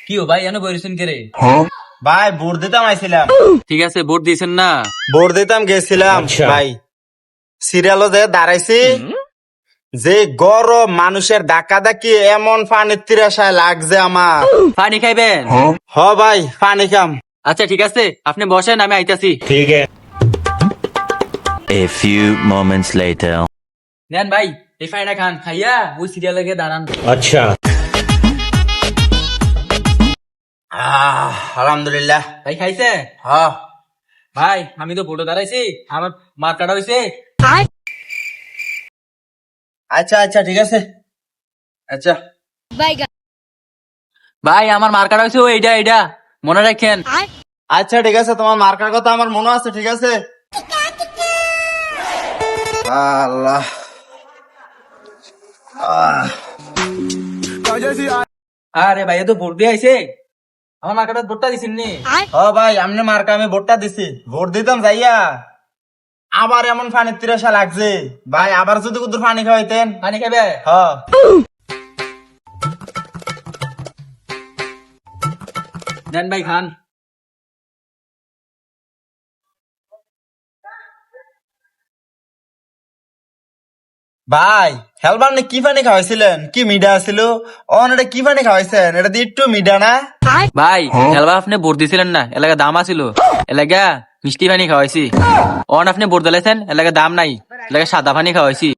কি ও ভাই এনে বইরেছেন কে রে? ভাই ভোট দিতাম আইছিলাম। ঠিক আছে, ভোট দিয়েছেন না? ভোট দিতাম গেছিলাম ভাই, সিরিয়ালও যে দাঁড়াইছি, যে গরম মানুষের ধাক্কা ধাক্কি এমন পানির তিরাশায় লাগছে আমার। পানি খাইবেন? হ ভাই পানি খাম। আচ্ছা ঠিক আছে, আপনি বসেন, আমি আইতাছি। A few moments later. নেন ভাই, এই পানিটা খান, খাইয়া ওই সিরিয়ালে গিয়ে দাঁড়ান। আলহামদুলিল্লাহ। ভাই খাইছে? হ্যাঁ ভাই আমি তো ভোটে দাঁড়াইছি, আমার মার কাটা হয়েছে। আচ্ছা আচ্ছা ঠিক আছে। আচ্ছা ভাই আমার মার কাটা হয়েছে, ও এইটা এইটা মনে রাখেন। আচ্ছা ঠিক আছে, তোমার মার্কার কথা আমার মনে আছে, ঠিক আছে। আল্লাহ আরে ভাই এ তো ভোট দিয়ে আইছে, আমার মার কাটা ভোটটা দিছেন নি? ও ভাই আমনে মার্কা আমি ভোটটা দিছি, ভোট দিতাম যাইয়া আবার এমন পানির তিরাশা লাগছে ভাই, আবার যদি কুদুর পানি খাওয়াইতেন। পানি খাবে? হ্যাঁ নেন ভাই খান। ভাই হেলবার নে কি পানি খাওয়াইছিলেন? কি মিডা ছিল? অন এটা কি পানি খাওয়াইছেন? এটা দিয়ে একটু মিডা না? ভাই খেলবা আপনি ভোট দিছিলেন না, এলাকা দাম আছিল, এলাকা মিষ্টি পানি খাওয়াইছি। অন আপনি ভোট দিলেছেন, এলাকা দাম নাই, এলাকা সাদা পানি খাওয়াইছি।